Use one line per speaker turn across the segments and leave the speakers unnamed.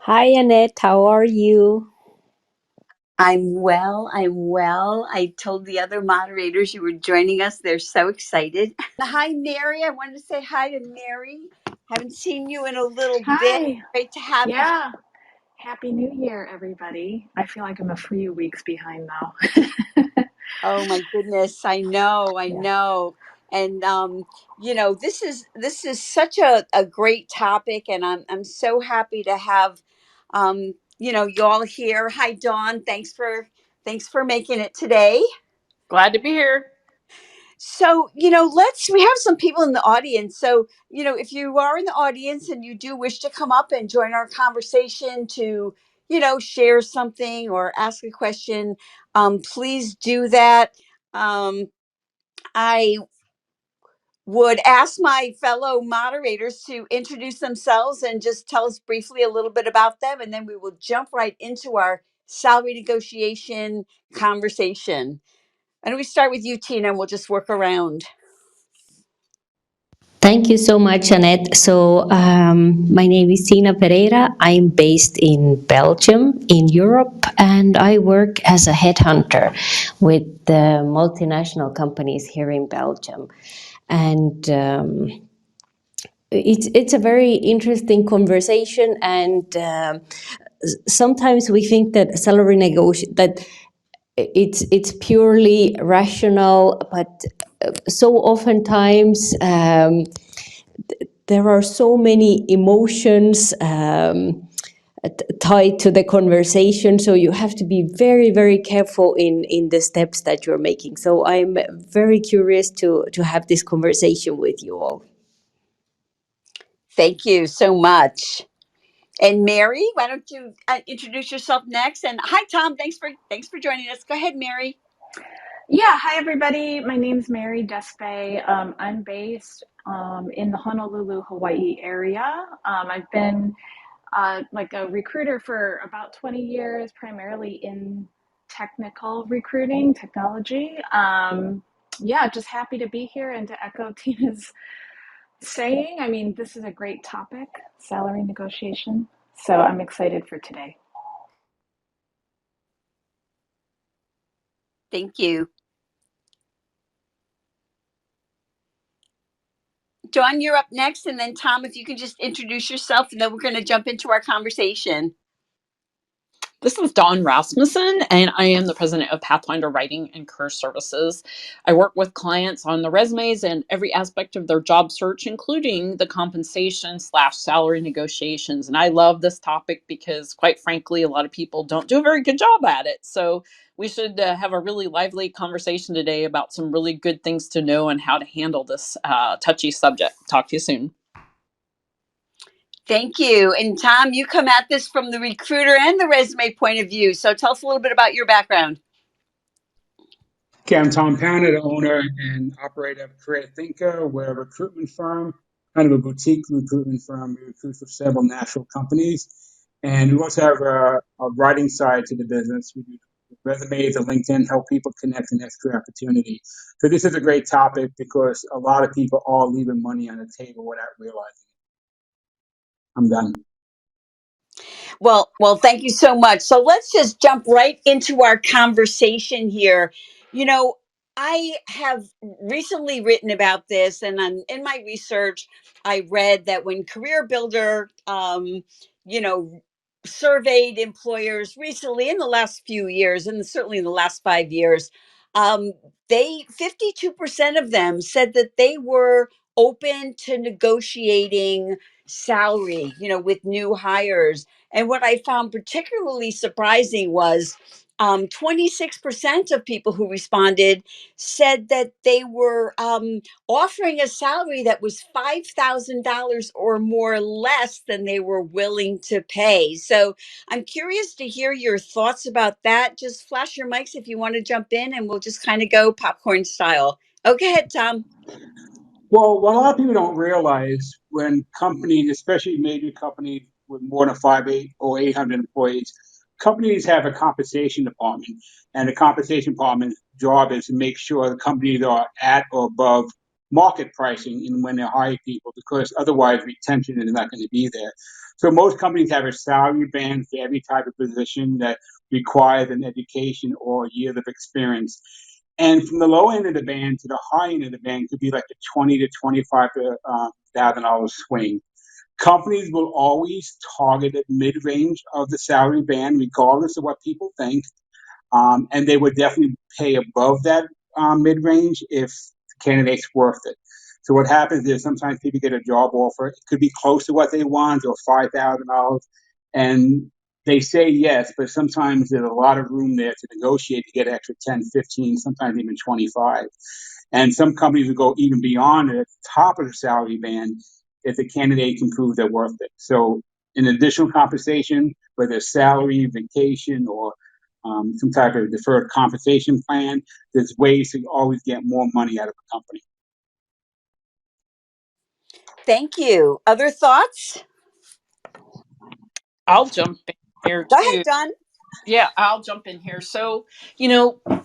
Hi, Annette. How are you?
I'm well. I'm well. I told the other moderators you were joining us. They're so excited. Hi, Mary. I wanted to say hi to Mary. Haven't seen you in a little bit.
Hi.
Great to have you.
Yeah. Happy New Year, everybody. I feel like I'm a few weeks behind now.
Oh my goodness. I know. I
Yeah.
know. And this is such a great topic, and I'm so happy to have y'all here. Hi, Dawn. Thanks for making it today.
Glad to be here.
So, we have some people in the audience. So, if you are in the audience and you do wish to come up and join our conversation to, share something or ask a question, please do that. Um, I would ask my fellow moderators to introduce themselves and just tell us briefly a little bit about them, and then we will jump right into our salary negotiation conversation. And we start with you, Tina, and we'll just work around.
Thank you so much, Annette. So, my name is Tiina Pereira. I'm based in Belgium, in Europe, and I work as a headhunter with the multinational companies here in Belgium. And it's a very interesting conversation, and sometimes we think that salary negotiation that it's purely rational, but so oftentimes there are so many emotions tied to the conversation, so you have to be very, very careful in the steps that you're making. So I'm very curious to have this conversation with you all.
Thank you so much. And Mary, why don't you introduce yourself next? And hi, Tom. Thanks for joining us. Go ahead, Mary.
Yeah. Hi, everybody. My name's Mary Despe. I'm based in the Honolulu, Hawaii area. I've been like a recruiter for about 20 years, primarily in technical recruiting, technology. Yeah, just happy to be here and to echo Tina's saying. I mean, this is a great topic, salary negotiation. So I'm excited for today.
Thank you. Dawn, you're up next. And then Tom, if you can just introduce yourself, and then we're going to jump into our conversation.
This is Dawn Rasmussen, and I am the president of Pathfinder Writing and Career Services. I work with clients on the resumes and every aspect of their job search, including the compensation/salary negotiations. And I love this topic because, quite frankly, a lot of people don't do a very good job at it. So we should have a really lively conversation today about some really good things to know and how to handle this touchy subject. Talk to you soon.
Thank you. And Tom, you come at this from the recruiter and the resume point of view. So tell us a little bit about your background.
Okay, I'm Tom Pound, the owner and operator of Career Thinker. We're a recruitment firm, kind of a boutique recruitment firm. We recruit for several national companies. And we also have a writing side to the business. We do resumes and LinkedIn, help people connect the next career opportunity. So this is a great topic because a lot of people are leaving money on the table without realizing it. I'm done.
Well, thank you so much. So let's just jump right into our conversation here. You know, I have recently written about this, and in my research, I read that when Career Builder, you know, surveyed employers recently in the last few years, and certainly in the last 5 years, um, 52% of them said that they were open to negotiating salary, with new hires. And what I found particularly surprising was 26% of people who responded said that they were offering a salary that was $5,000 or more less than they were willing to pay. So I'm curious to hear your thoughts about that. Just flash your mics if you want to jump in, and we'll just kind of go popcorn style. Okay, ahead, Tom.
Well, what a lot of people don't realize when companies, especially major companies with more than 800 employees, companies have a compensation department, and the compensation department's job is to make sure the companies are at or above market pricing in when they hire people, because otherwise retention is not going to be there. So most companies have a salary band for every type of position that requires an education or years of experience. And from the low end of the band to the high end of the band could be like a $20,000 to $25,000 swing. Companies will always target the mid-range of the salary band, regardless of what people think. And they would definitely pay above that mid-range if the candidate's worth it. So what happens is sometimes people get a job offer. It could be close to what they want or $5,000. And they say yes, but sometimes there's a lot of room there to negotiate to get an extra 10, 15, sometimes even 25. And some companies will go even beyond it at the top of the salary band if the candidate can prove they're worth it. So in additional compensation, whether it's salary, vacation, or some type of deferred compensation plan, there's ways to always get more money out of a company.
Thank you. Other thoughts?
I'll jump in here
Go
too.
ahead, Dawn.
Yeah, I'll jump in here. So,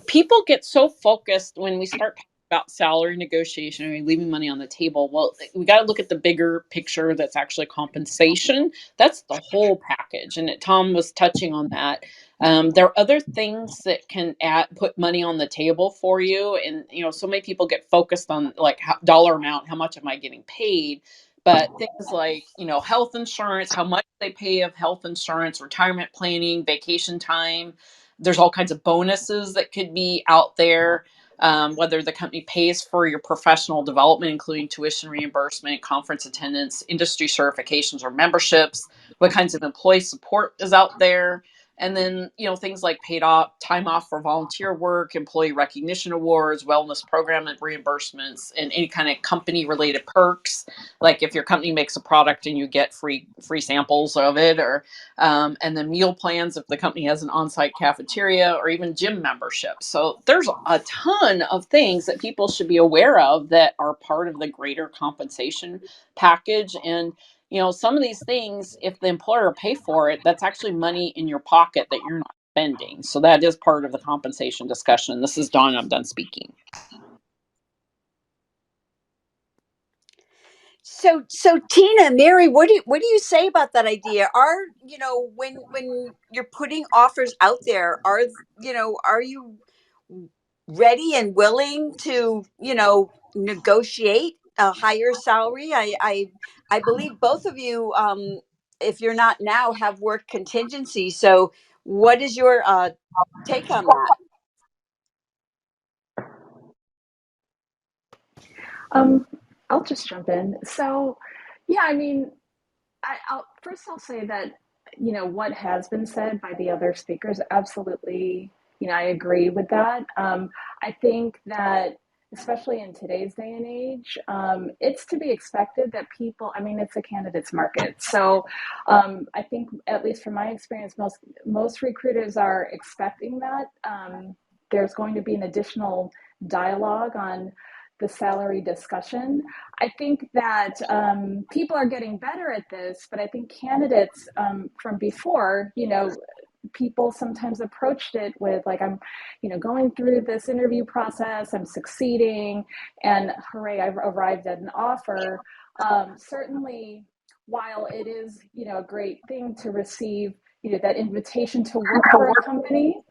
people get so focused when we start talking about salary negotiation and leaving money on the table. Well, we got to look at the bigger picture that's actually compensation. That's the whole package. And Tom was touching on that. There are other things that can put money on the table for you. And, so many people get focused on like dollar amount, how much am I getting paid? But things like, health insurance, how much they pay of health insurance, retirement planning, vacation time. There's all kinds of bonuses that could be out there, whether the company pays for your professional development, including tuition reimbursement, conference attendance, industry certifications or memberships, what kinds of employee support is out there. And then, things like paid off time off for volunteer work, employee recognition awards, wellness program and reimbursements, and any kind of company related perks. Like if your company makes a product and you get free samples of it, or and then meal plans if the company has an on-site cafeteria, or even gym membership. So there's a ton of things that people should be aware of that are part of the greater compensation package. And some of these things, if the employer pay for it, that's actually money in your pocket that you're not spending. So that is part of the compensation discussion. This is Dawn. I'm done speaking.
So Tiina, Mary, what do you say about that idea? Are when you're putting offers out there, are you ready and willing to negotiate a higher salary? I believe both of you, if you're not now, have work contingency. So what is your take on that?
I'll just jump in. So, yeah, I mean, I'll say that what has been said by the other speakers, absolutely, I agree with that. I think that especially in today's day and age, it's to be expected that people. I mean, it's a candidates market, so I think at least from my experience, most recruiters are expecting that there's going to be an additional dialogue on the salary discussion. I think that people are getting better at this, but I think candidates from before, people sometimes approached it with like, I'm, going through this interview process, I'm succeeding, and hooray, I've arrived at an offer. Certainly, while it is, a great thing to receive, that invitation to work for a company,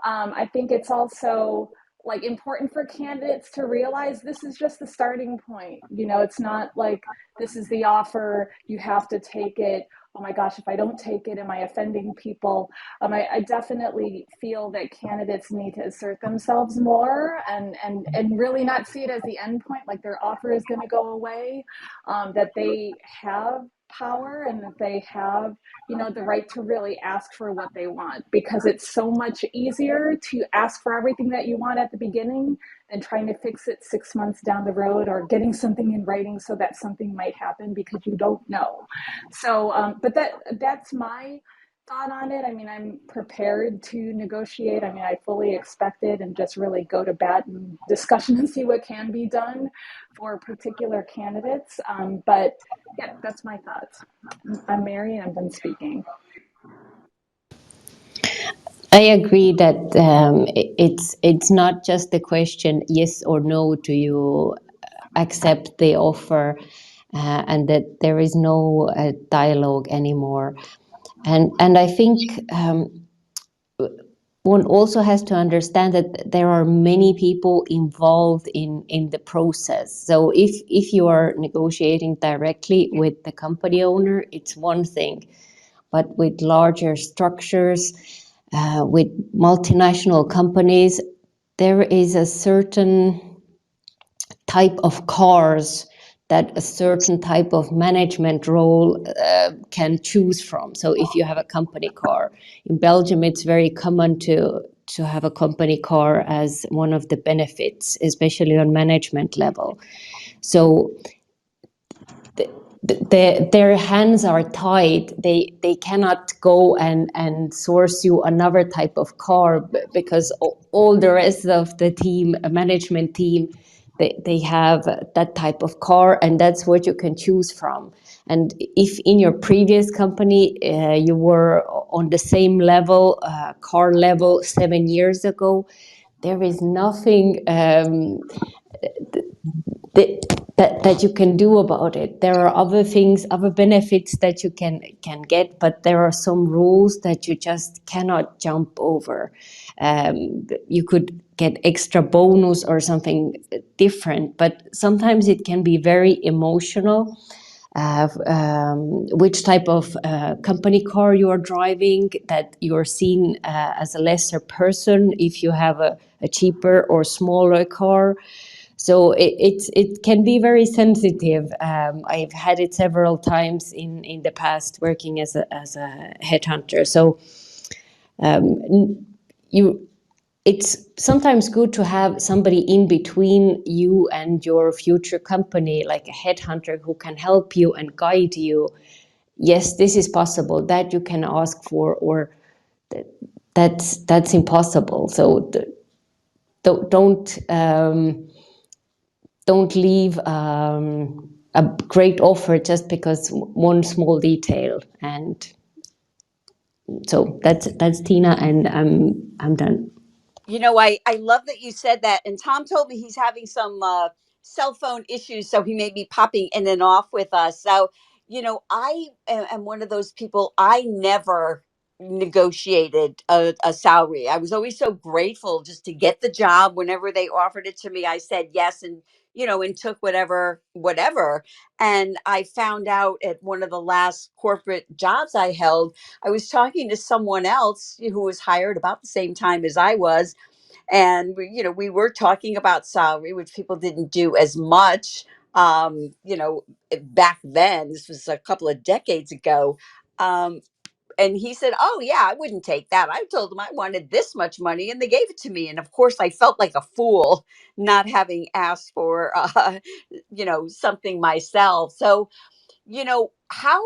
I think it's also like important for candidates to realize this is just the starting point. It's not like this is the offer, you have to take it. Oh my gosh, if I don't take it, am I offending people? I definitely feel that candidates need to assert themselves more and really not see it as the end point, like their offer is going to go away, that they have power and that they have the right to really ask for what they want, because it's so much easier to ask for everything that you want at the beginning than trying to fix it 6 months down the road, or getting something in writing so that something might happen because you don't know. So but that's my thought on it. I mean, I'm prepared to negotiate. I mean, I fully expect it, and just really go to bat and discussion and see what can be done for particular candidates. But yeah, that's my thoughts. I'm Mary, and I'm done speaking.
I agree that it's not just the question yes or no, do you accept the offer, and that there is no dialogue anymore. And I think one also has to understand that there are many people involved in the process. So if you are negotiating directly with the company owner, it's one thing. But with larger structures, with multinational companies, there is a certain type of cars that a certain type of management role can choose from. So if you have a company car, in Belgium, it's very common to have a company car as one of the benefits, especially on management level. So their hands are tied. They cannot go and source you another type of car because all the rest of the team, management team, they have that type of car, and that's what you can choose from. And if in your previous company you were on the same level, car level 7 years ago, there is nothing that you can do about it. There are other things, other benefits that you can get, but there are some rules that you just cannot jump over. You could get extra bonus or something different, but sometimes it can be very emotional. Which type of company car you are driving, that you're seen as a lesser person if you have a cheaper or smaller car. So it can be very sensitive. I've had it several times in the past working as a headhunter. So it's sometimes good to have somebody in between you and your future company, like a headhunter who can help you and guide you. Yes, this is possible, that you can ask for, or that's impossible. So don't leave a great offer just because one small detail. And so that's Tiina, and I'm done.
You know, I love that you said that. And Tom told me he's having some cell phone issues, so he may be popping in and off with us. So, you know, I am one of those people, I never negotiated a salary. I was always so grateful just to get the job. Whenever they offered it to me, I said yes, and, you know, and took whatever. And I found out at one of the last corporate jobs I held, I was talking to someone else who was hired about the same time as I was, and we were talking about salary, which people didn't do as much, back then. This was a couple of decades ago. And he said, oh yeah, I wouldn't take that. I told him I wanted this much money, and they gave it to me. And of course I felt like a fool not having asked for something myself. So, how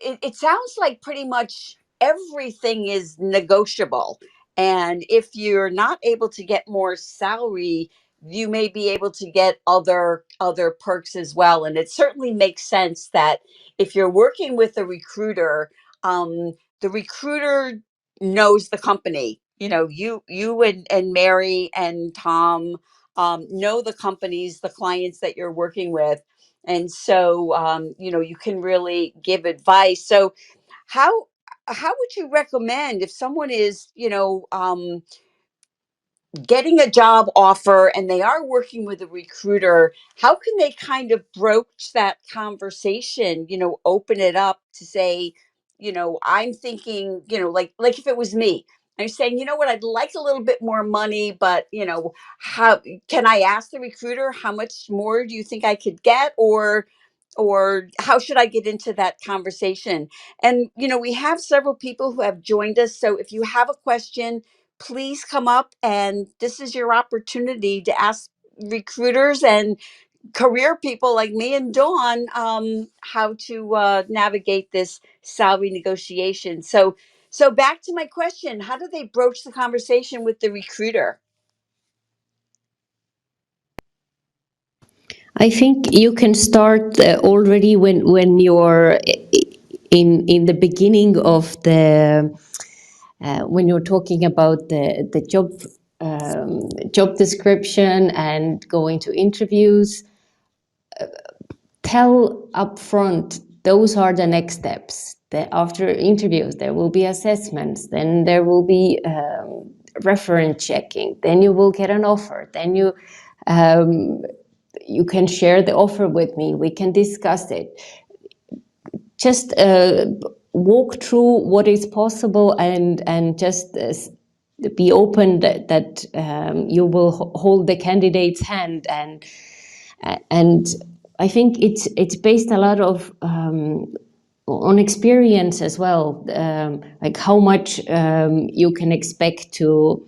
it sounds like pretty much everything is negotiable. And if you're not able to get more salary, you may be able to get other perks as well. And it certainly makes sense that if you're working with a recruiter, the recruiter knows the company. You and Mary and Tom know the companies, the clients that you're working with, and so you can really give advice. So how how would you recommend, if someone is getting a job offer and they are working with a recruiter, how can they kind of broach that conversation, open it up to say, I'm thinking, like if it was me, I'm saying, you know what, I'd like a little bit more money, but how can I ask the recruiter, how much more do you think I could get, or how should I get into that conversation? And we have several people who have joined us, so if you have a question, please come up, and this is your opportunity to ask recruiters and career people like me and Dawn how to navigate this salary negotiation. So back to my question, how do they broach the conversation with the recruiter?
I think you can start already when you're in the beginning of the when you're talking about the job description and going to interviews. tell upfront those are the next steps. That after interviews there will be assessments, then there will be reference checking, then you will get an offer, then you can share the offer with me, we can discuss it. Just walk through what is possible, and just be open that you will hold the candidate's hand, and I think it's based a lot of on experience as well, like how much you can expect to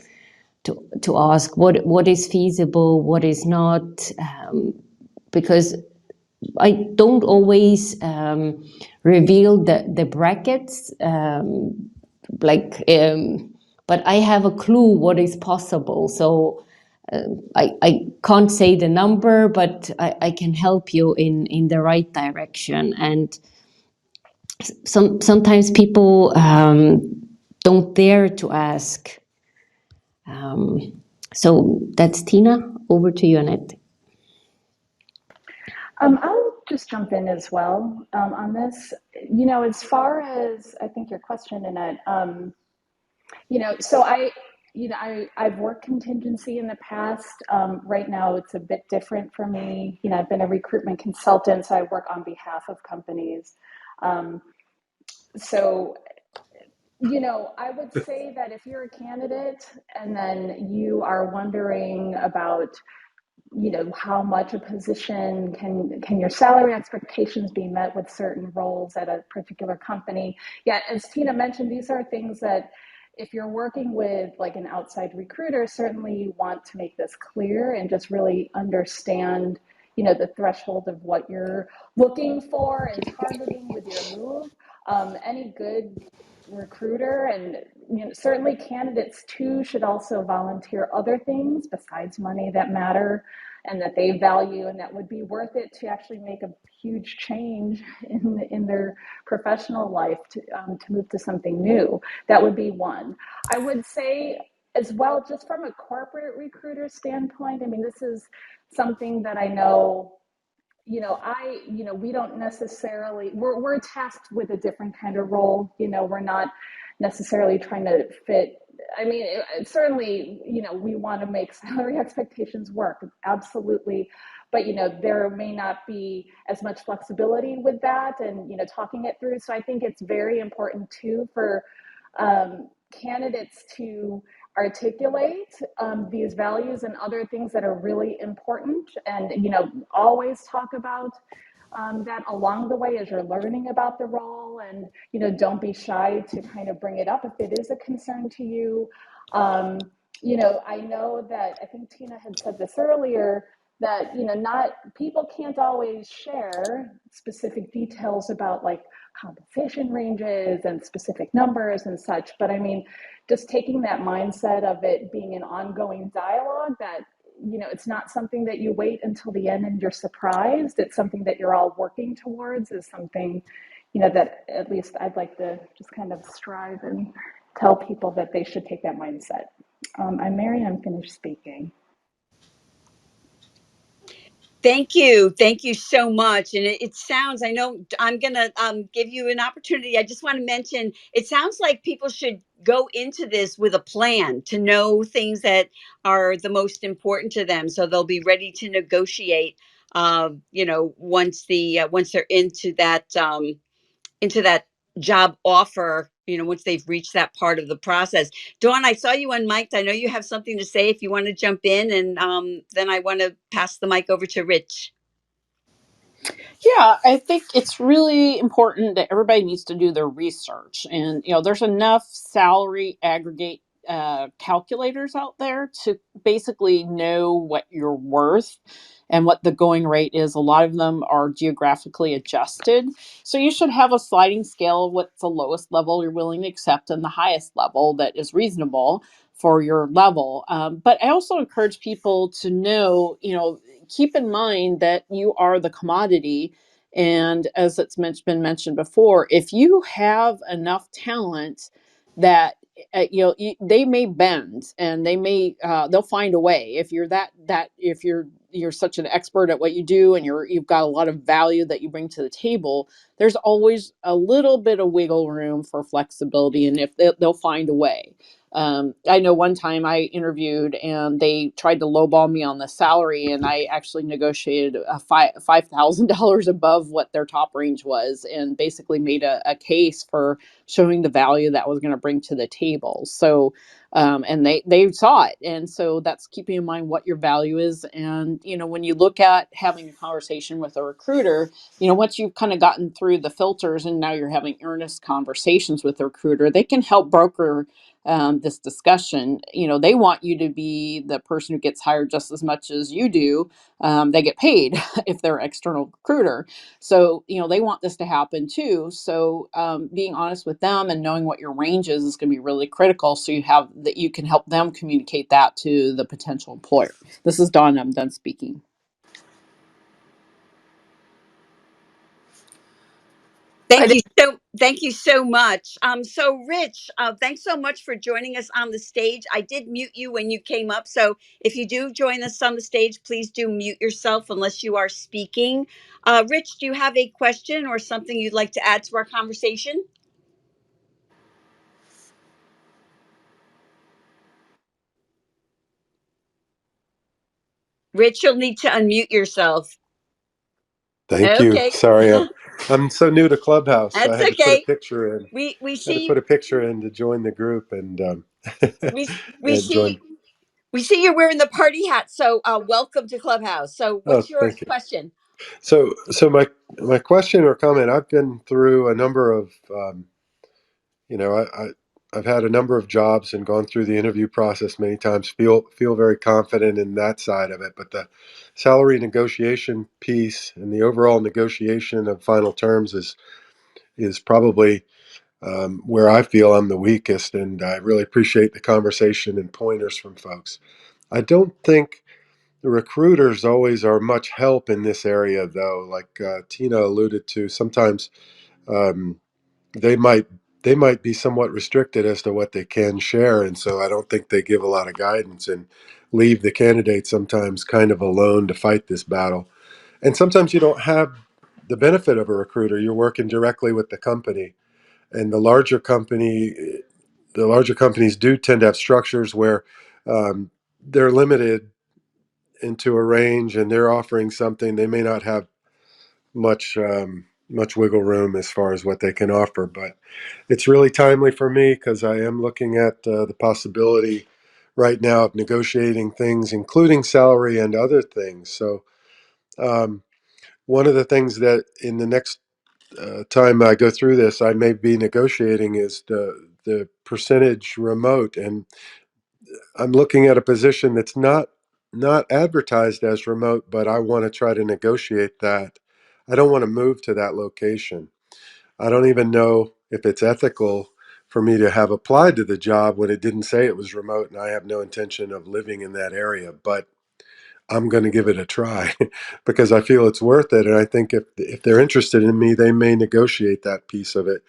ask, what is feasible, what is not, because I don't always reveal the brackets, but I have a clue what is possible. So I can't say the number, but I can help you in the right direction. And sometimes people don't dare to ask. So that's Tiina. Over to you, Annette.
I'll just jump in as well on this. As far as I think your question, Annette, so I've worked contingency in the past. Right now, it's a bit different for me. I've been a recruitment consultant, so I work on behalf of companies. So I would say that if you're a candidate and then you are wondering about how much a position can your salary expectations be met with certain roles at a particular company. Yeah, as Tiina mentioned, these are things that if you're working with like an outside recruiter, certainly you want to make this clear and just really understand the threshold of what you're looking for and targeting with your move. Any good recruiter, and certainly candidates too, should also volunteer other things besides money that matter and that they value and that would be worth it to actually make a huge change in their professional life to move to something new. That would be one. I would say as well, just from a corporate recruiter standpoint, I mean, this is something that I know we don't necessarily, we're tasked with a different kind of role. We're not necessarily trying to fit. I mean, certainly, we want to make salary expectations work, absolutely. But, there may not be as much flexibility with that and, talking it through. So I think it's very important too for candidates to articulate these values and other things that are really important, and always talk about that along the way as you're learning about the role, and don't be shy to kind of bring it up if it is a concern to you. I know that I think Tiina had said this earlier, that not people can't always share specific details about like compensation ranges and specific numbers and such, but I mean, just taking that mindset of it being an ongoing dialogue, that it's not something that you wait until the end and you're surprised. It's something that you're all working towards, is something that at least I'd like to just kind of strive and tell people that they should take that mindset. I'm Mary, I'm finished speaking.
Thank you. Thank you so much. And it sounds, I know I'm going to give you an opportunity. I just want to mention, it sounds like people should go into this with a plan to know things that are the most important to them. So they'll be ready to negotiate, once they're into that job offer, once they've reached that part of the process. Dawn, I saw you unmiked. I know you have something to say if you want to jump in, and then I want to pass the mic over to Rich.
Yeah, I think it's really important that everybody needs to do their research. And, there's enough salary aggregate calculators out there to basically know what you're worth and what the going rate is. A lot of them are geographically adjusted. So you should have a sliding scale of what's the lowest level you're willing to accept and the highest level that is reasonable for your level. But I also encourage people to know, keep in mind that you are the commodity. And as it's been mentioned before, if you have enough talent that they may bend and they may they'll find a way. If you're you're such an expert at what you do, and you've got a lot of value that you bring to the table, there's always a little bit of wiggle room for flexibility, and if they'll find a way. I know one time I interviewed and they tried to lowball me on the salary, and I actually negotiated $5,000 above what their top range was, and basically made a case for showing the value that was going to bring to the table. So, and they saw it, and so that's keeping in mind what your value is. And when you look at having a conversation with a recruiter, once you've kind of gotten through the filters and now you're having earnest conversations with the recruiter, they can help broker this discussion. They want you to be the person who gets hired just as much as you do. They get paid if they're an external recruiter. So, they want this to happen too. So being honest with them and knowing what your range is going to be really critical. So you can help them communicate that to the potential employer. This is Dawn. I'm done speaking.
Thank you so much. So Rich, thanks so much for joining us on the stage. I did mute you when you came up, so if you do join us on the stage, please do mute yourself unless you are speaking. Rich, do you have a question or something you'd like to add to our conversation? Rich, you'll need to unmute yourself.
Thank you.
Okay.
Sorry, I'm so new to Clubhouse. So I
That's
had to put a
okay.
picture in.
We
I had to
see
put a picture in to join the group and
we
and
see
join.
you're wearing the party hat. So welcome to Clubhouse. So
Oh,
what's your
thank you.
question?
So my question or comment. I've been through a number of I've had a number of jobs and gone through the interview process many times. Feel very confident in that side of it, but the salary negotiation piece and the overall negotiation of final terms is probably where I feel I'm the weakest, and I really appreciate the conversation and pointers from folks. I don't think the recruiters always are much help in this area, though. Like Tiina alluded to, sometimes um, they might they might be somewhat restricted as to what they can share, and so I don't think they give a lot of guidance and leave the candidate sometimes kind of alone to fight this battle. And sometimes you don't have the benefit of a recruiter; you're working directly with the company, and the larger companies do tend to have structures where they're limited into a range, and they're offering something. They may not have much wiggle room as far as what they can offer, but it's really timely for me because I am looking at the possibility right now of negotiating things, including salary and other things. So um, one of the things that in the next time I go through this, I may be negotiating is the percentage remote, and I'm looking at a position that's not advertised as remote, but I want to try to negotiate that. I don't want to move to that location. I don't even know if it's ethical for me to have applied to the job when it didn't say it was remote, and I have no intention of living in that area. But I'm going to give it a try because I feel it's worth it, and I think if they're interested in me, they may negotiate that piece of it.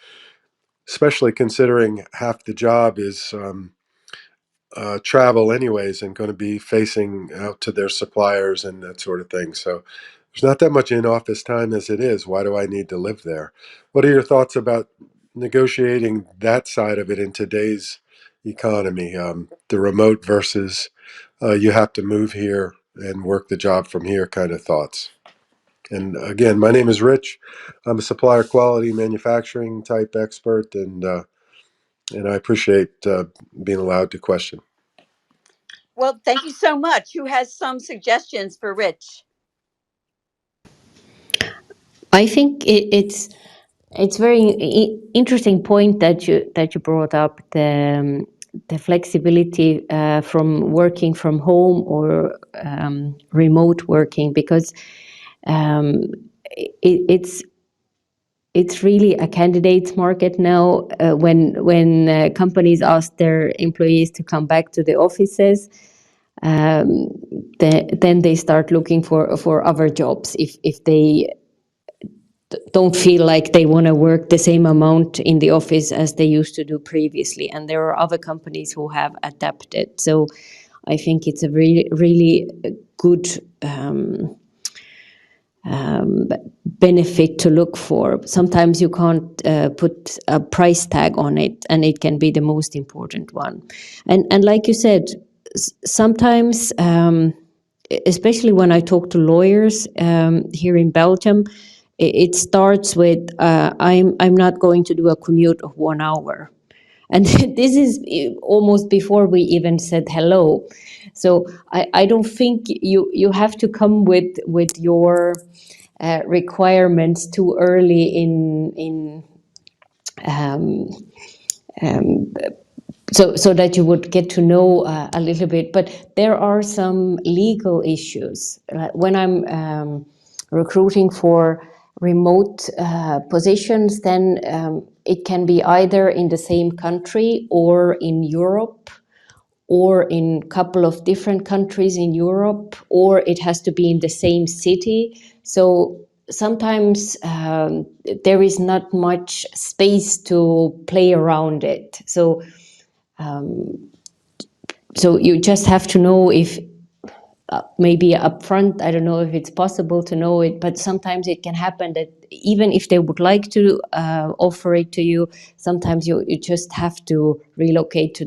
Especially considering half the job is travel, anyways, and going to be facing out to their suppliers and that sort of thing. So there's not that much in office time as it is. Why do I need to live there? What are your thoughts about negotiating that side of it in today's economy? The remote versus you have to move here and work the job from here kind of thoughts. And again, my name is Rich. I'm a supplier quality manufacturing type expert, and I appreciate being allowed to question.
Well, thank you so much. Who has some suggestions for Rich?
I think it's very interesting point that you brought up, the flexibility from working from home or remote working, because um, it's really a candidates market now. When companies ask their employees to come back to the offices, then they start looking for other jobs if they don't feel like they want to work the same amount in the office as they used to do previously. And there are other companies who have adapted. So I think it's a really good benefit to look for. Sometimes you can't put a price tag on it, and it can be the most important one. And like you said, sometimes, especially when I talk to lawyers here in Belgium, it starts with I'm not going to do a commute of 1 hour. And this is almost before we even said hello. So I don't think you have to come with your requirements too early in so that you would get to know a little bit. But there are some legal issues. When I'm recruiting for remote positions, then it can be either in the same country or in Europe, or in a couple of different countries in Europe, or it has to be in the same city. So sometimes there is not much space to play around it. So you just have to know if maybe upfront, I don't know if it's possible to know it, but sometimes it can happen that even if they would like to offer it to you, sometimes you just have to relocate to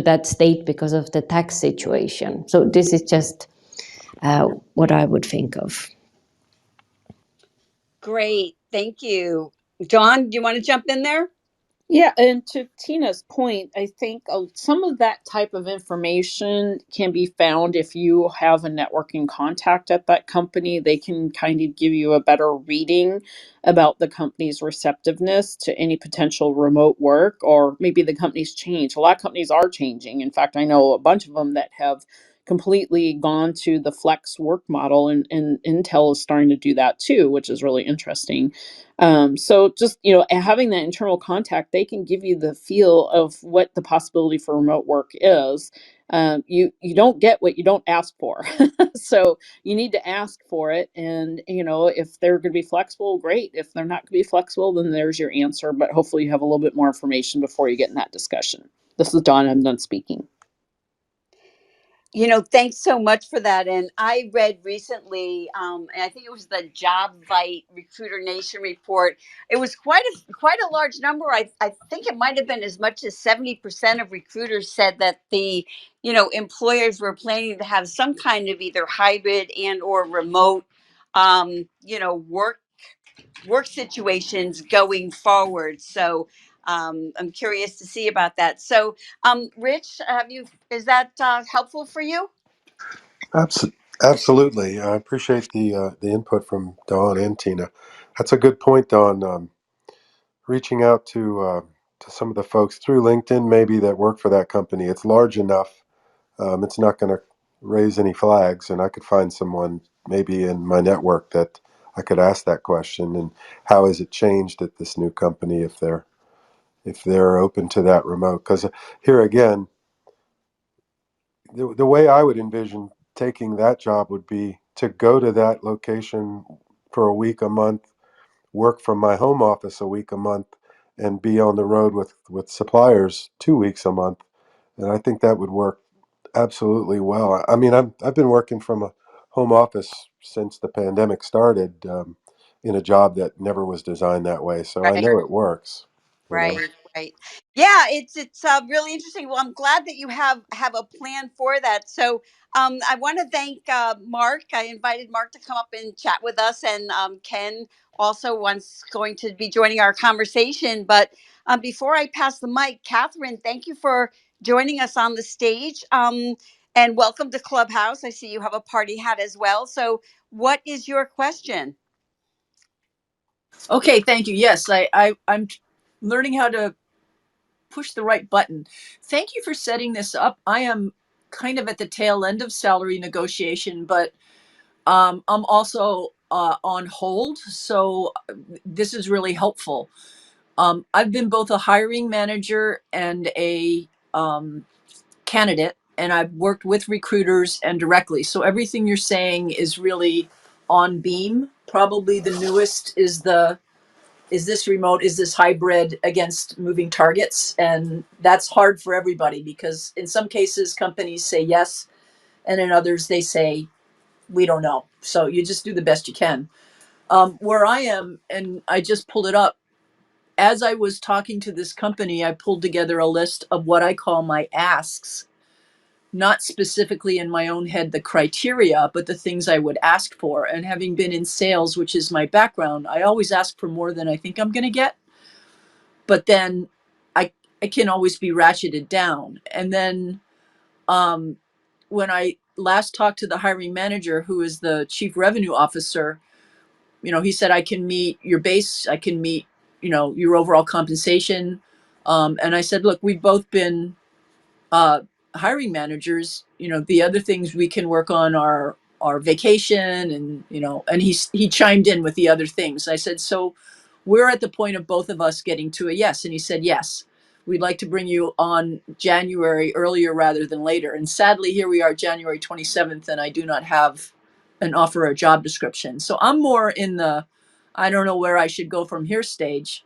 that state because of the tax situation. So this is just what I would think of.
Great. Thank you. Dawn, do you want to jump in there?
Yeah, and to Tina's point, I think some of that type of information can be found if you have a networking contact at that company. They can kind of give you a better reading about the company's receptiveness to any potential remote work, or maybe the company's change. A lot of companies are changing. In fact, I know a bunch of them that have completely gone to the flex work model, and Intel is starting to do that too, which is really interesting. So just, having that internal contact, they can give you the feel of what the possibility for remote work is. You don't get what you don't ask for. So you need to ask for it. And, if they're going to be flexible, great. If they're not going to be flexible, then there's your answer. But hopefully you have a little bit more information before you get in that discussion. This is Dawn. I'm done speaking.
Thanks so much for that. And I read recently, and I think it was the JobVite Recruiter Nation report. It was quite a large number. I think it might have been as much as 70% of recruiters said that the employers were planning to have some kind of either hybrid and or remote work situations going forward. So I'm curious to see about that. So, Rich, is that helpful for you?
Absolutely. I appreciate the input from Dawn and Tina. That's a good point, Dawn. Reaching out to some of the folks through LinkedIn, maybe that work for that company. It's large enough. It's not going to raise any flags, and I could find someone maybe in my network that I could ask that question. And how has it changed at this new company if they're open to that remote? Because here again, the way I would envision taking that job would be to go to that location for a week a month, work from my home office a week a month, and be on the road with suppliers 2 weeks a month. And I think that would work absolutely well. I mean, I've been working from a home office since the pandemic started, in a job that never was designed that way. So I
Right.
know it works.
Right, right. Yeah, it's really interesting. Well, I'm glad that you have a plan for that. So, I want to thank Mark. I invited Mark to come up and chat with us, and Ken also wants going to be joining our conversation. But before I pass the mic, Catherine, thank you for joining us on the stage. And welcome to Clubhouse. I see you have a party hat as well. So, what is your question?
Okay, thank you. Yes, I'm learning how to push the right button. Thank you for setting this up. I am kind of at the tail end of salary negotiation, but I'm also on hold, so this is really helpful. I've been both a hiring manager and a candidate, and I've worked with recruiters and directly. So everything you're saying is really on beam. Probably the newest is this remote, is this hybrid against moving targets? And that's hard for everybody because in some cases companies say yes And in others, they say, we don't know. So you just do the best you can. Where I am, and I just pulled it up, as I was talking to this company, I pulled together a list of what I call my asks, not specifically in my own head, the criteria, but the things I would ask for. And having been in sales, which is my background, I always ask for more than I think I'm going to get. But then I, I can always be ratcheted down. And then when I last talked to the hiring manager, who is the chief revenue officer, he said, I can meet your base, I can meet, your overall compensation. And I said, look, we've both been uh, hiring managers. The other things we can work on are our vacation, and he chimed in with the other things. I said, so we're at the point of both of us getting to a yes. And he said, yes, we'd like to bring you on January earlier rather than later. And sadly, here we are, January 27th, and I do not have an offer or job description. So I'm more in the, I don't know where I should go from here stage.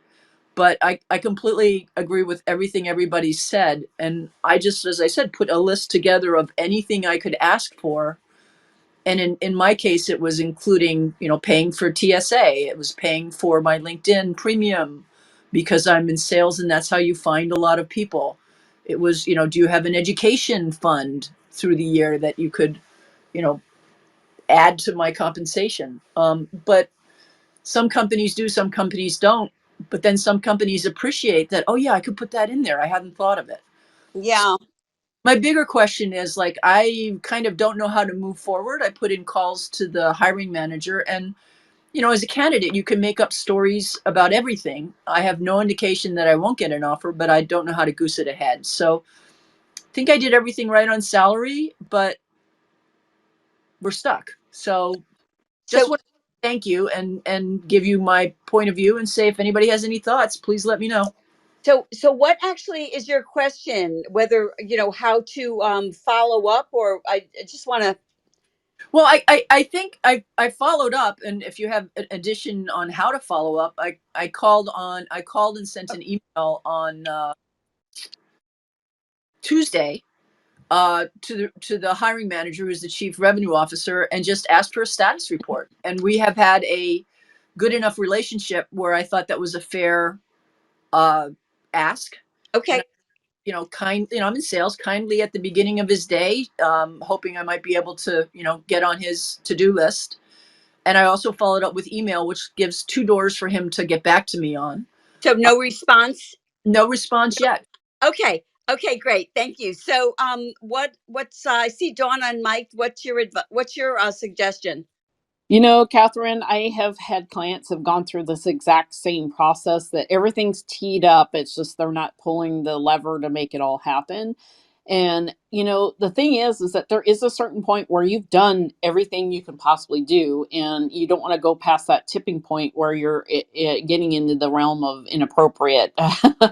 But I completely agree with everything everybody said. And I just, as I said, put a list together of anything I could ask for. And in my case, it was including, paying for TSA. It was paying for my LinkedIn premium because I'm in sales and that's how you find a lot of people. It was, do you have an education fund through the year that you could, you know, add to my compensation? But some companies do, some companies don't. But then some companies appreciate that, oh, yeah, I could put that in there. I hadn't thought of it. So
Yeah.
my bigger question is, like, I kind of don't know how to move forward. I put in calls to the hiring manager, and as a candidate, you can make up stories about everything. I have no indication that I won't get an offer, but I don't know how to goose it ahead. So I think I did everything right on salary, but we're stuck. So just
So
want to thank you and give you my point of view and say, if anybody has any thoughts, please let me know.
so what actually is your question? Whether how to follow up, or I just want to.
Well, I think I followed up, and if you have an addition on how to follow up, I called and sent an email on Tuesday to the hiring manager, who's the chief revenue officer, and just asked for a status report. And we have had a good enough relationship where I thought that was a fair ask. And
Okay.
I'm in sales, kindly at the beginning of his day, hoping I might be able to, get on his to-do list. And I also followed up with email, which gives 2 doors for him to get back to me on.
So no response.
No response yet.
Okay. Okay, great. Thank you. So what's I see Dawn on mic. What's your suggestion?
Catherine, I have had clients have gone through this exact same process, that everything's teed up. It's just they're not pulling the lever to make it all happen. And, the thing is that there is a certain point where you've done everything you can possibly do, and you don't want to go past that tipping point where you're getting into the realm of inappropriate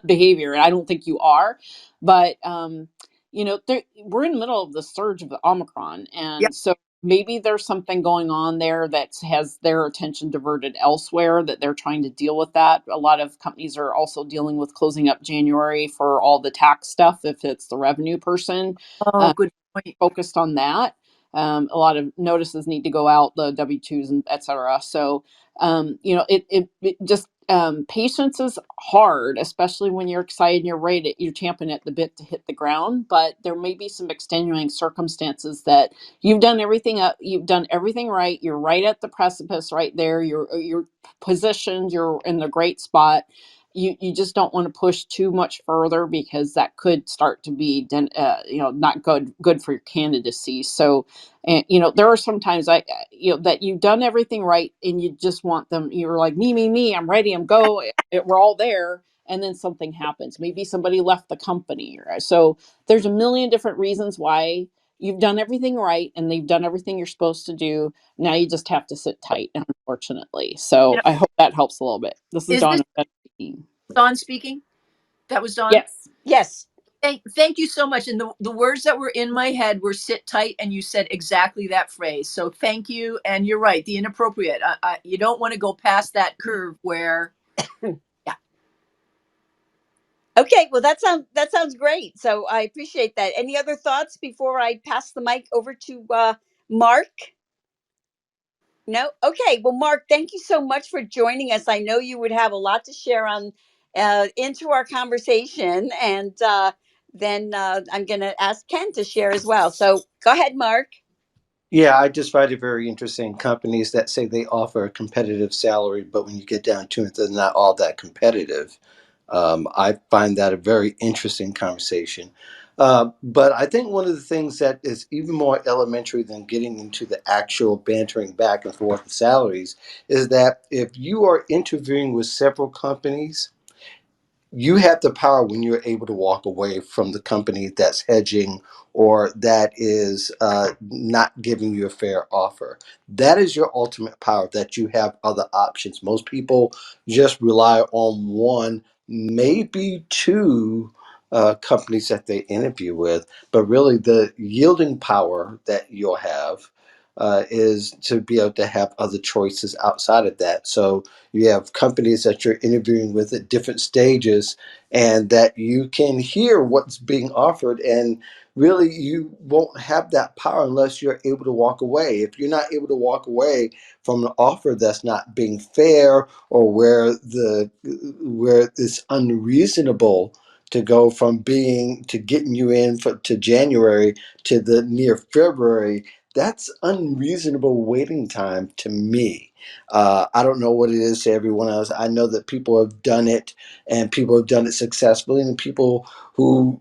behavior. And I don't think you are. But, we're in the middle of the surge of the Omicron.
Yep.
And so maybe there's something going on there that has their attention diverted elsewhere, that they're trying to deal with that. A lot of companies are also dealing with closing up January for all the tax stuff, if it's the revenue person.
Oh, good point.
Focused on that. A lot of notices need to go out, the W-2s and et cetera. So, it just, patience is hard, especially when you're excited and you're champing at the bit to hit the ground. But there may be some extenuating circumstances that you've done everything up, you've done everything right. You're right at the precipice right there. You're positioned, you're in the great spot. You just don't want to push too much further, because that could start to be not good for your candidacy. So, and there are some times that you've done everything right, and you just want them, you're like, me, I'm ready, I'm go, we're all there, and then something happens. Maybe somebody left the company, right? So there's a million different reasons why you've done everything right and they've done everything you're supposed to do. Now you just have to sit tight, unfortunately.
You
So
know,
I hope that helps a little bit. This is
is this
Dawn.
Dawn speaking? That was Dawn.
Yes.
Yes.
Thank you so much. And the words that were in my head were sit tight, and you said exactly that phrase. So thank you. And you're right. The inappropriate. You don't want to go past that curve where, yeah.
Okay, well that sounds great. So I appreciate that. Any other thoughts before I pass the mic over to Mark? No? Okay. Well, Mark, thank you so much for joining us. I know you would have a lot to share on into our conversation, and then I'm going to ask Ken to share as well. So go ahead, Mark.
Yeah, I just find it very interesting. Companies that say they offer a competitive salary, but when you get down to it, they're not all that competitive. I find that a very interesting conversation. But I think one of the things that is even more elementary than getting into the actual bantering back and forth of salaries is that if you are interviewing with several companies, you have the power when you're able to walk away from the company that's hedging or that is not giving you a fair offer. That is your ultimate power, that you have other options. Most people just rely on one, maybe two companies that they interview with, but really the yielding power that you'll have is to be able to have other choices outside of that. So you have companies that you're interviewing with at different stages and that you can hear what's being offered, and really you won't have that power unless you're able to walk away. If you're not able to walk away from an offer that's not being fair, or where it's unreasonable to go from being to getting you in to January to the near February, that's unreasonable waiting time to me. I don't know what it is to everyone else. I know that people have done it, and people have done it successfully, and people who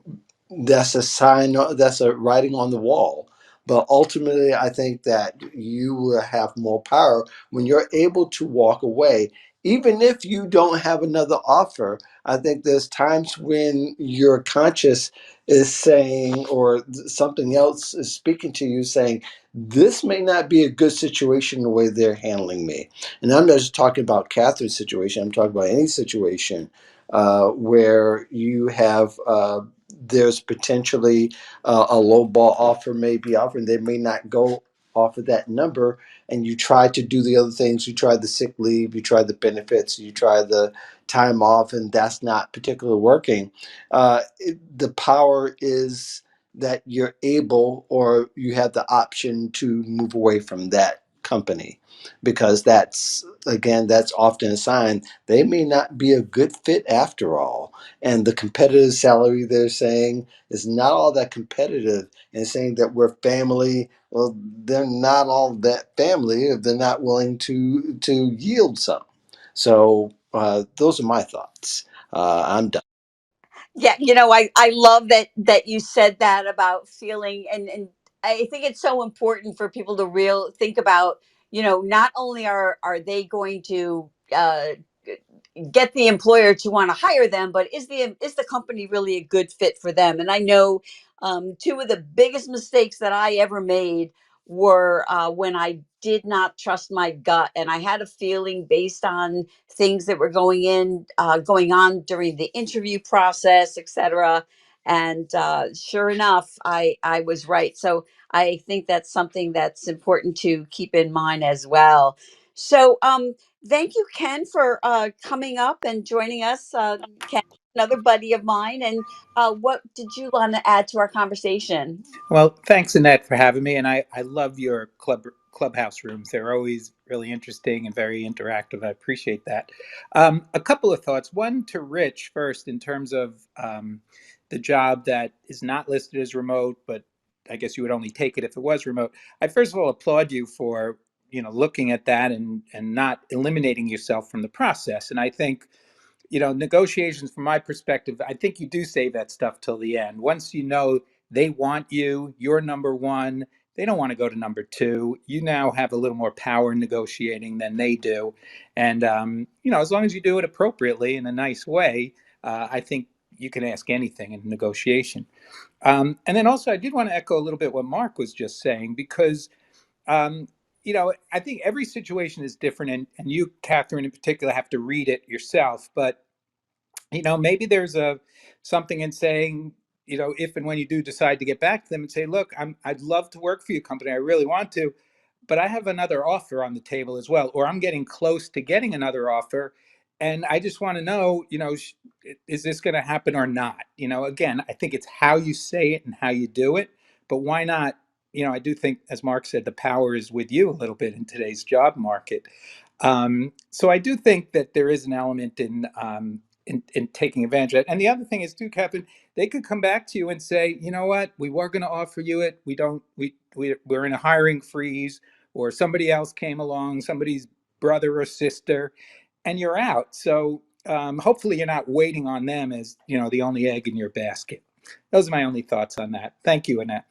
that's a sign, that's a writing on the wall. But ultimately, I think that you will have more power when you're able to walk away, even if you don't have another offer. I think there's times when your conscious is saying, or something else is speaking to you, saying, this may not be a good situation the way they're handling me. And I'm not just talking about Catherine's situation, I'm talking about any situation where you have, there's potentially a low ball offer may be offered, and they may not go off of that number. And you try to do the other things. You try the sick leave, you try the benefits, you try the time off, and that's not particularly working. The power is that you're able, or you have the option to move away from that company, because that's, again, that's often a sign they may not be a good fit after all. And the competitive salary they're saying is not all that competitive, and saying that we're family. Well, they're not all that family if they're not willing to yield some. So those are my thoughts. I'm done.
Yeah, I love that you said that about feeling, and I think it's so important for people to real think about, not only are they going to get the employer to want to hire them, but is the company really a good fit for them? And I know two of the biggest mistakes that I ever made were when I did not trust my gut, and I had a feeling based on things that were going on during the interview process, etc. And sure enough, I was right. So I think that's something that's important to keep in mind as well. So thank you, Ken, for coming up and joining us. Ken, another buddy of mine. And what did you want to add to our conversation?
Well, thanks, Annette, for having me. And I love your clubhouse rooms. They're always really interesting and very interactive. I appreciate that. A couple of thoughts. One to Rich first, in terms of the job that is not listed as remote, but I guess you would only take it if it was remote. I first of all applaud you for looking at that and not eliminating yourself from the process. And I think negotiations from my perspective, I think you do save that stuff till the end. Once you know they want you, you're number one, they don't want to go to number two. You now have a little more power in negotiating than they do. And, as long as you do it appropriately in a nice way, I think you can ask anything in negotiation. And then also, I did want to echo a little bit what Mark was just saying, because I think every situation is different, and you, Catherine, in particular, have to read it yourself. But maybe there's a something in saying, if and when you do decide to get back to them and say, look, I'd love to work for your company, I really want to, but I have another offer on the table as well, or I'm getting close to getting another offer, And I just want to know, is this going to happen or not? Again, I think it's how you say it and how you do it, but why not? I do think, as Mark said, the power is with you a little bit in today's job market. So I do think that there is an element in taking advantage of it. And the other thing is too, Catherine, they could come back to you and say, you know what, we were going to offer you it. We don't. We're in a hiring freeze, or somebody else came along, somebody's brother or sister, and you're out. So hopefully you're not waiting on them as the only egg in your basket. Those are my only thoughts on that. Thank you, Annette.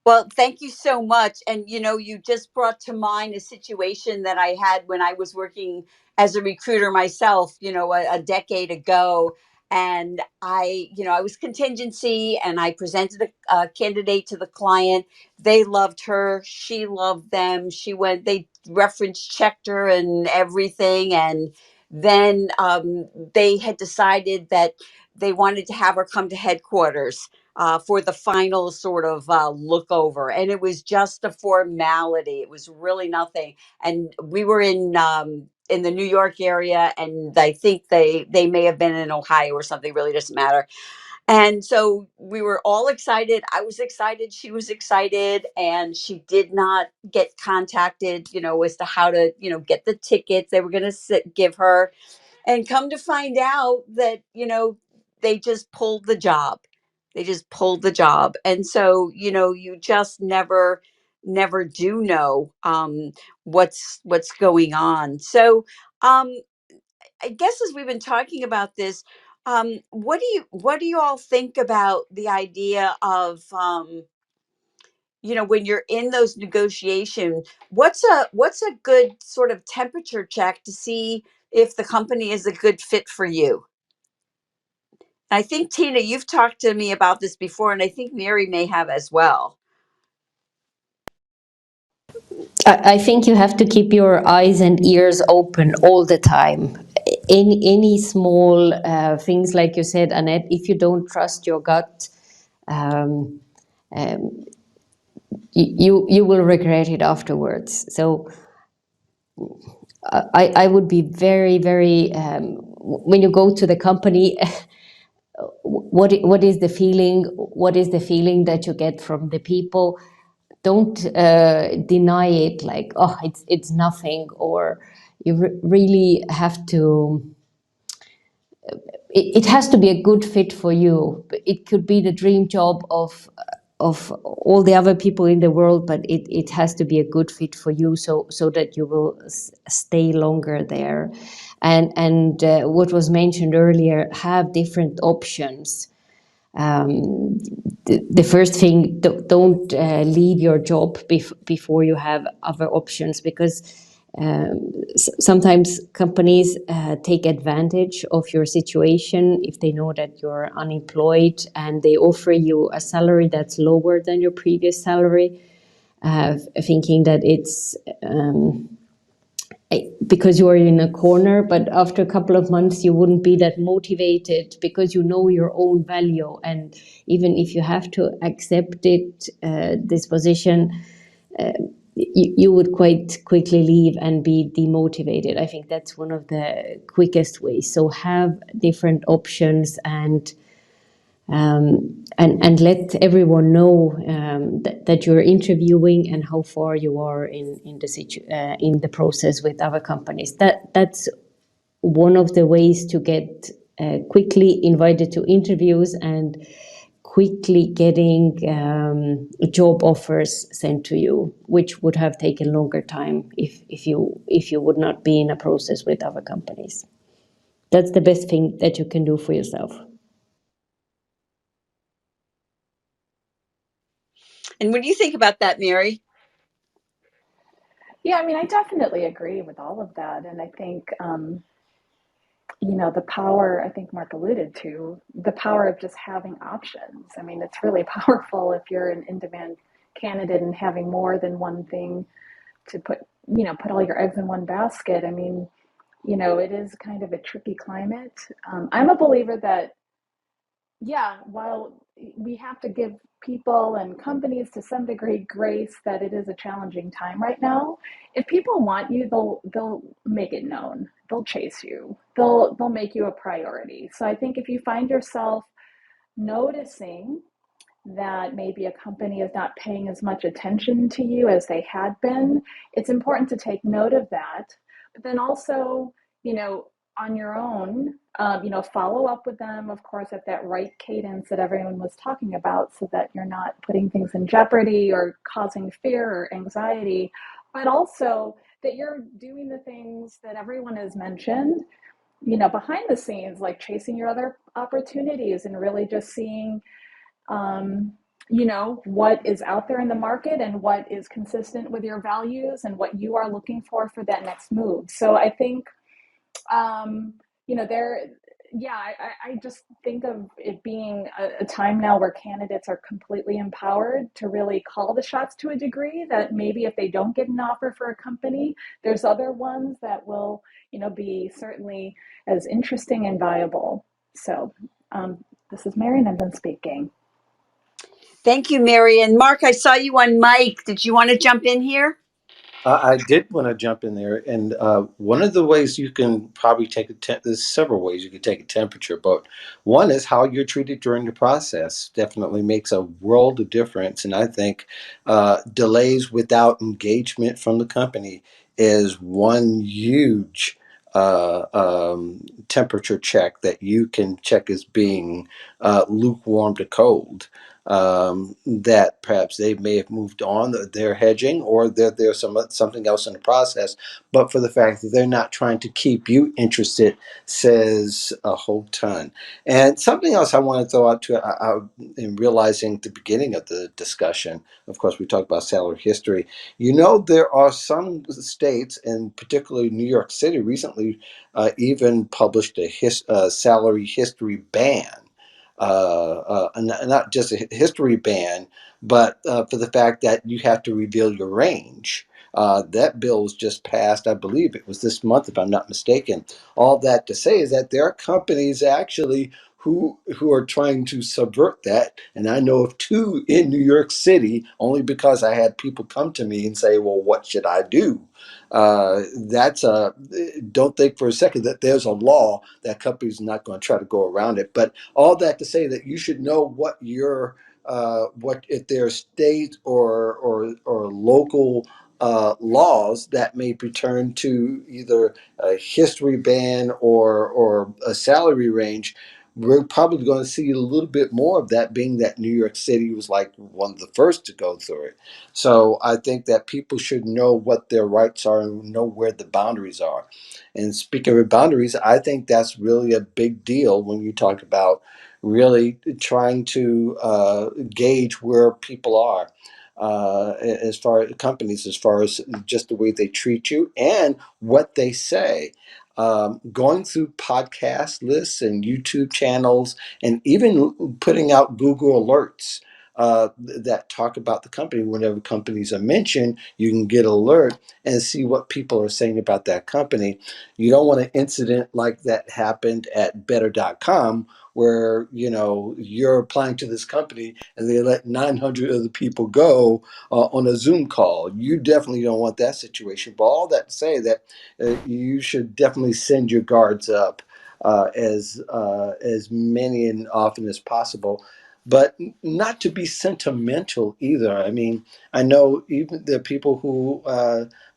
Well, thank you so much. And you just brought to mind a situation that I had when I was working as a recruiter myself, a decade ago. And I was contingency, and I presented a candidate to the client. They loved her. She loved them. They reference checked her and everything. And then they had decided that they wanted to have her come to headquarters for the final sort of look over. And it was just a formality. It was really nothing. And we were in the New York area, and I think they may have been in Ohio or something. Really doesn't matter. And so we were all excited. I was excited. She was excited, and she did not get contacted, as to how to, get the tickets they were going to give her. And come to find out that they just pulled the job. They just pulled the job. And so you just never do know what's going on. So I guess as we've been talking about this, what do you all think about the idea of when you're in those negotiations, what's a good sort of temperature check to see if the company is a good fit for you? I think, Tina, you've talked to me about this before, and I think Mary may have as well.
I think you have to keep your eyes and ears open all the time. Any small things, like you said, Annette, if you don't trust your gut, um, um, you will regret it afterwards. So I would be very, very, when you go to the company, what is the feeling? What is the feeling that you get from the people? Don't deny it like, oh, it's nothing, or you really have to. It has to be a good fit for you. It could be the dream job of all the other people in the world, but it has to be a good fit for you, so that you will stay longer there. And what was mentioned earlier, have different options. The first thing, don't leave your job before you have other options, because sometimes companies take advantage of your situation if they know that you're unemployed, and they offer you a salary that's lower than your previous salary, thinking that it's because you are in a corner. But after a couple of months you wouldn't be that motivated, because you know your own value. And even if you have to accept it, this position, you would quite quickly leave and be demotivated. I think that's one of the quickest ways. So have different options, and let everyone know that you're interviewing and how far you are in the process with other companies. That's one of the ways to get quickly invited to interviews and quickly getting job offers sent to you, which would have taken longer time if you would not be in a process with other companies. That's the best thing that you can do for yourself.
And what do you think about that, Mary?
Yeah, I mean, I definitely agree with all of that. And I think, the power, I think Mark alluded to, the power of just having options. I mean, it's really powerful if you're an in-demand candidate and having more than one thing to put all your eggs in one basket. I mean, it is kind of a tricky climate. I'm a believer that, yeah, while we have to give people and companies to some degree grace that it is a challenging time right now. If people want you, they'll make it known. They'll chase you. They'll make you a priority. So I think if you find yourself noticing that maybe a company is not paying as much attention to you as they had been, it's important to take note of that. But then also, you know, on your own, follow up with them, of course, at that right cadence that everyone was talking about, so that you're not putting things in jeopardy or causing fear or anxiety, but also that you're doing the things that everyone has mentioned, behind the scenes, like chasing your other opportunities and really just seeing what is out there in the market and what is consistent with your values and what you are looking for that next move. So I think, there, yeah, I just think of it being a time now where candidates are completely empowered to really call the shots to a degree that maybe if they don't get an offer for a company, there's other ones that will, be certainly as interesting and viable. So this is Mary and I've been speaking.
Thank you, Mary. And Mark, I saw you on mic. Did you want to jump in here?
I did want to jump in there, and one of the ways you can probably take there's several ways you can take a temperature, but one is how you're treated during the process. Definitely makes a world of difference, and I think delays without engagement from the company is one huge temperature check that you can check as being lukewarm to cold. That perhaps they may have moved on, they're hedging, or there's something else in the process. But for the fact that they're not trying to keep you interested says a whole ton. And something else I want to throw out in realizing at the beginning of the discussion, of course, we talked about salary history. There are some states, and particularly New York City, recently even published a salary history ban. Not just a history ban, but for the fact that you have to reveal your range. That bill was just passed, I believe it was this month, if I'm not mistaken. All that to say is that there are companies actually who are trying to subvert that, and I know of two in New York City only because I had people come to me and say, "Well, what should I do?" That's a Don't think for a second that there's a law that companies are not going to try to go around it. But all that to say that you should know what if there are state or local laws that may return to either a history ban or a salary range. We're probably going to see a little bit more of that, being that New York City was like one of the first to go through it. So I think that people should know what their rights are and know where the boundaries are. And speaking of boundaries, I think that's really a big deal when you talk about really trying to gauge where people are, as far as companies, as far as just the way they treat you and what they say. Going through podcast lists and YouTube channels, and even putting out Google alerts that talk about the company. Whenever companies are mentioned, you can get alert and see what people are saying about that company. You don't want an incident like that happened at better.com, where you're applying to this company and they let 900 other people go on a Zoom call. You definitely don't want that situation. But all that to say that you should definitely send your guards up as many and often as possible, but not to be sentimental either. I mean, I know even the people who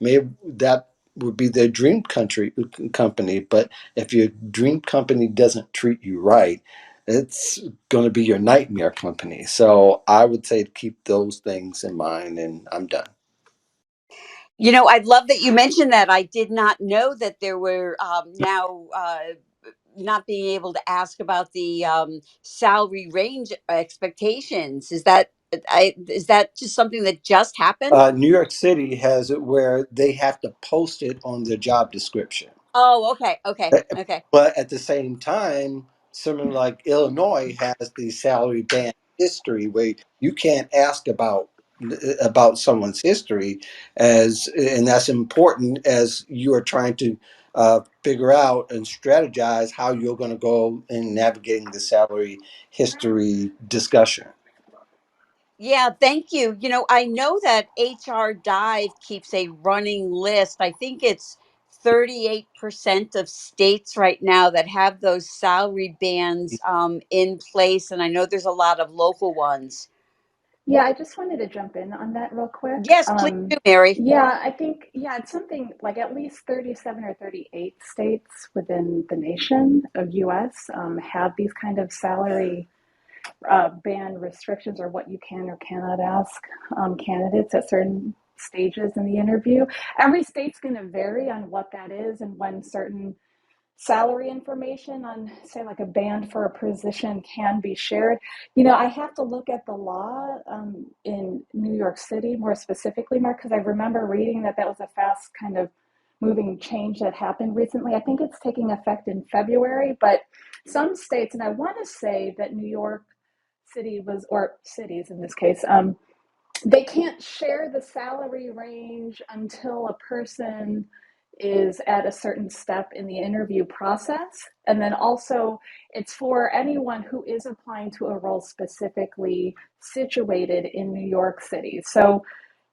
that would be their dream company, but if your dream company doesn't treat you right, it's going to be your nightmare company. So I would say to keep those things in mind, and I'm done.
I'd love that you mentioned that. I did not know that there were now not being able to ask about the salary range expectations. Is that just something that just happened?
New York City has it where they have to post it on their job description.
Oh, okay.
But at the same time, someone like Illinois has the salary band history where you can't ask about someone's history, and that's important as you are trying to figure out and strategize how you're going to go in navigating the salary history discussion.
Yeah, thank you. I know that HR Dive keeps a running list. I think it's 38% of states right now that have those salary bands in place. And I know there's a lot of local ones.
Yeah, I just wanted to jump in on that real quick.
Yes, please do, Mary.
Yeah, I think, yeah, it's something like at least 37 or 38 states within the nation of US have these kind of salary band restrictions, or what you can or cannot ask candidates at certain stages in the interview. Every state's going to vary on what that is and when certain salary information on, say, like a band for a position can be shared. I have to look at the law in New York City more specifically, Mark, because I remember reading that was a fast kind of moving change that happened recently. I think it's taking effect in February, but some states, and I want to say that New York City was, or cities in this case, they can't share the salary range until a person is at a certain step in the interview process. And then also, it's for anyone who is applying to a role specifically situated in New York City. So,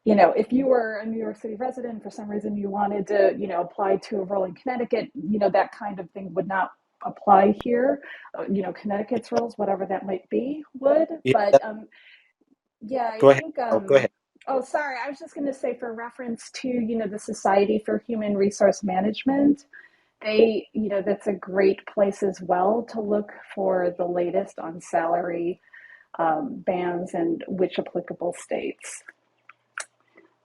if you were a New York City resident, for some reason you wanted to, apply to a role in Connecticut, that kind of thing would not apply here. Connecticut's rules, whatever that might be, would.
Yeah,
But yeah, I
go ahead.
think,
Oh, go ahead.
oh, sorry, I was just going to say, for reference to, the Society for Human Resource Management, that's a great place as well to look for the latest on salary bands and which applicable states.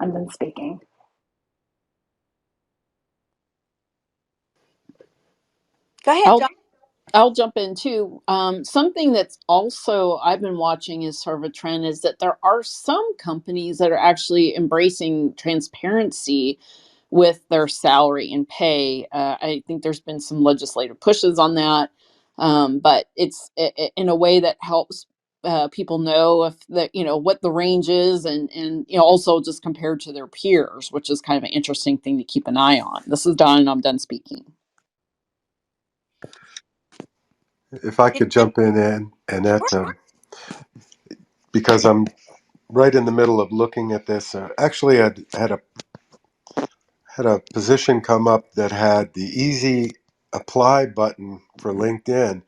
I'm done speaking.
Go ahead, Dawn.
I'll jump in too. Something that's also I've been watching is sort of a trend is that there are some companies that are actually embracing transparency with their salary and pay. I think there's been some legislative pushes on that, but it's in a way that helps people know if what the range is, and also just compared to their peers, which is kind of an interesting thing to keep an eye on. This is Dawn, and I'm done speaking.
If I could jump in, Annette, because I'm right in the middle of looking at this. Actually, I had a position come up that had the easy apply button for LinkedIn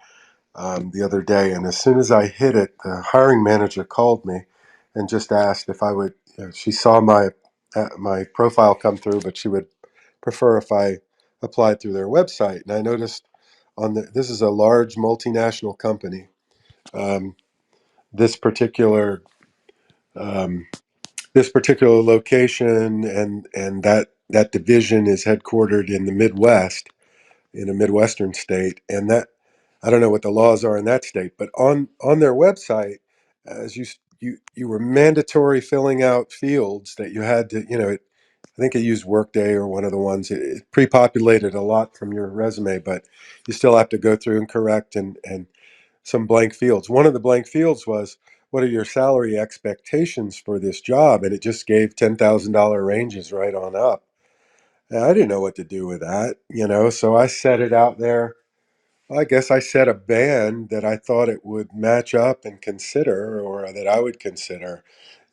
the other day, and as soon as I hit it, the hiring manager called me and just asked if I would. She saw my profile come through, but she would prefer if I applied through their website. And I noticed this is a large multinational company. Um, this particular um, this particular location and that division is headquartered in the Midwest, in a Midwestern state, and that I don't know what the laws are in that state, but on their website, as you were mandatory filling out fields that you had to, I think it used Workday or one of the ones. It pre-populated a lot from your resume, but you still have to go through and correct and some blank fields. One of the blank fields was, what are your salary expectations for this job? And it just gave $10,000 ranges right on up. And I didn't know what to do with that, so I set it out there. I guess I set a band that I thought it would match up and consider, or that I would consider.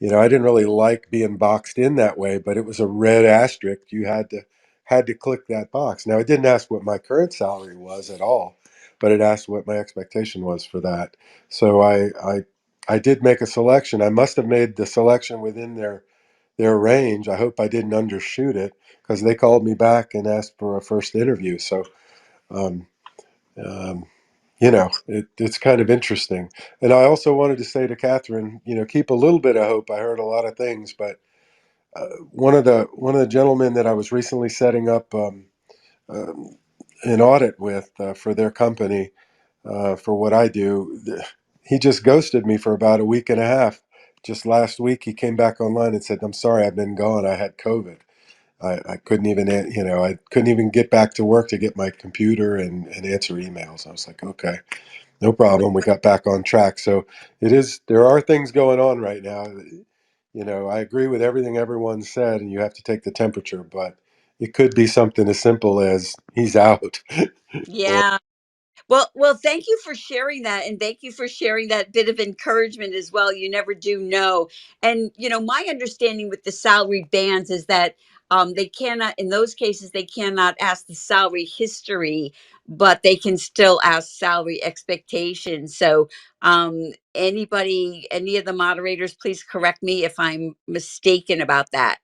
I didn't really like being boxed in that way, but it was a red asterisk. You had to click that box. Now, it didn't ask what my current salary was at all, but it asked what my expectation was for that. So I did make a selection. I must have made the selection within their range. I hope I didn't undershoot it, because they called me back and asked for a first interview. So. Um, um, it's kind of interesting. And I also wanted to say to Catherine, keep a little bit of hope. I heard a lot of things, but one of the gentlemen that I was recently setting up um, an audit with for their company for what I do, he just ghosted me for about a week and a half. Just last week, he came back online and said, "I'm sorry, I've been gone. I had COVID. I couldn't even, I couldn't even get back to work to get my computer and answer emails." I was like, okay. No problem. We got back on track. So there are things going on right now. I agree with everything everyone said, and you have to take the temperature, but it could be something as simple as he's out. or
Yeah. Well, thank you for sharing that, and thank you for sharing that bit of encouragement as well. You never do know, and my understanding with the salary bands is that they cannot, in those cases, they cannot ask the salary history, but they can still ask salary expectations. So, any of the moderators, please correct me if I'm mistaken about that.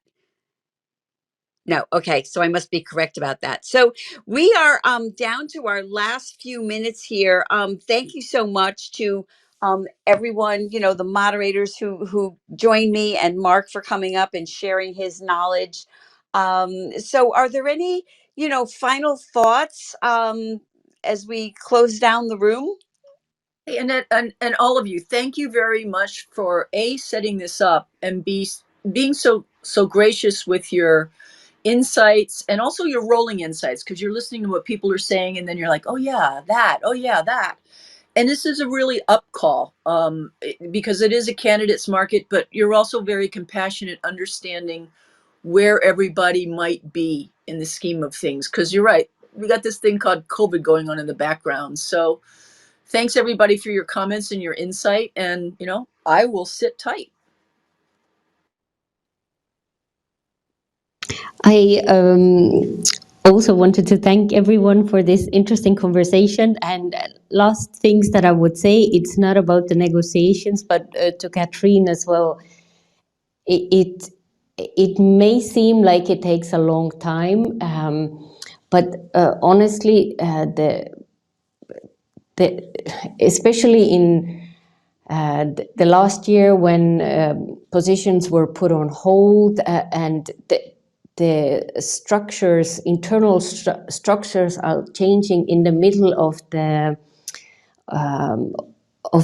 No, okay, so I must be correct about that. So we are down to our last few minutes here. Thank you so much to everyone, the moderators who joined me, and Mark for coming up and sharing his knowledge. So are there any, final thoughts as we close down the room?
Hey, Annette, and all of you, thank you very much for setting this up and being so gracious with your insights and also your rolling insights, because you're listening to what people are saying and then you're like, oh yeah, that, oh yeah, that. And this is a really up call, because it is a candidates market, but you're also very compassionate, understanding where everybody might be in the scheme of things. Because you're right, we got this thing called COVID going on in the background. So thanks everybody for your comments and your insight. And, I will sit tight.
I also wanted to thank everyone for this interesting conversation. And last things that I would say, it's not about the negotiations, but to Katrine as well. It it may seem like it takes a long time, but honestly, the especially in the last year when positions were put on hold, and the structures, internal structures are changing in the middle of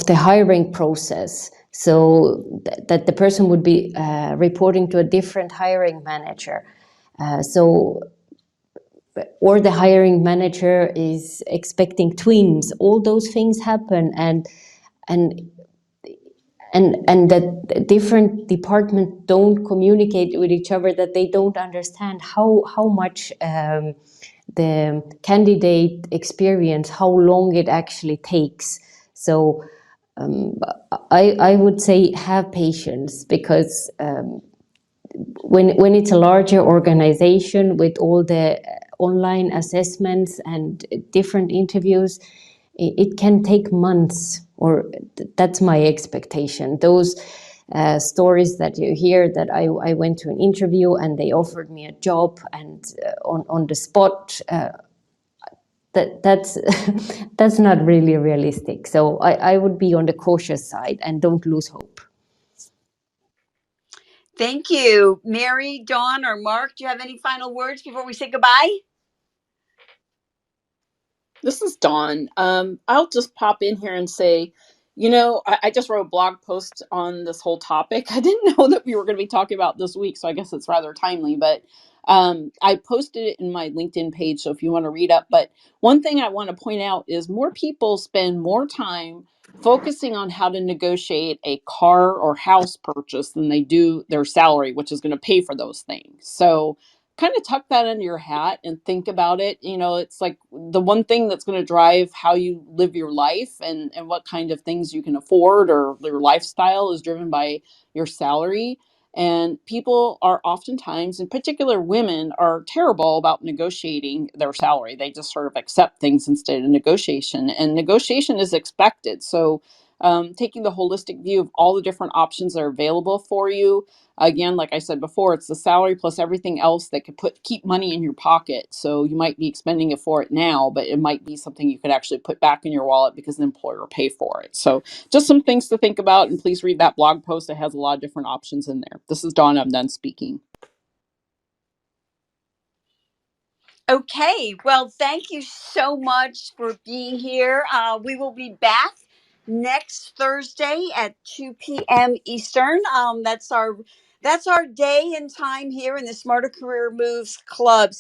the hiring process, so that the person would be reporting to a different hiring manager. So, or the hiring manager is expecting twins. All those things happen, and and that different departments don't communicate with each other, that they don't understand how much the candidate experience, how long it actually takes. So I would say have patience, because when it's a larger organization with all the online assessments and different interviews, it can take months, or that's my expectation. Those stories that you hear, that I went to an interview and they offered me a job, and on the spot, that's that's not really realistic. So I would be on the cautious side and don't lose hope.
Thank you. Mary, Dawn, or Mark, do you have any final words before we say goodbye?
This is Dawn. I'll just pop in here and say, I just wrote a blog post on this whole topic. I didn't know that we were going to be talking about this week, so I guess it's rather timely. But I posted it in my LinkedIn page, so if you want to read up. But one thing I want to point out is more people spend more time focusing on how to negotiate a car or house purchase than they do their salary, which is going to pay for those things. So kind of tuck that under your hat and think about it. It's like the one thing that's going to drive how you live your life and what kind of things you can afford, or your lifestyle, is driven by your salary. And people are oftentimes, in particular women, are terrible about negotiating their salary. They just sort of accept things instead of negotiation, and negotiation is expected. So taking the holistic view of all the different options that are available for you. Again, like I said before, it's the salary plus everything else that could keep money in your pocket. So you might be expending it for it now, but it might be something you could actually put back in your wallet because the employer will pay for it. So just some things to think about, and please read that blog post. It has a lot of different options in there. This is Dawn. I'm done speaking.
Okay, well, thank you so much for being here. We will be back next Thursday at 2 p.m. Eastern. That's our day and time here in the Smarter Career Moves Club.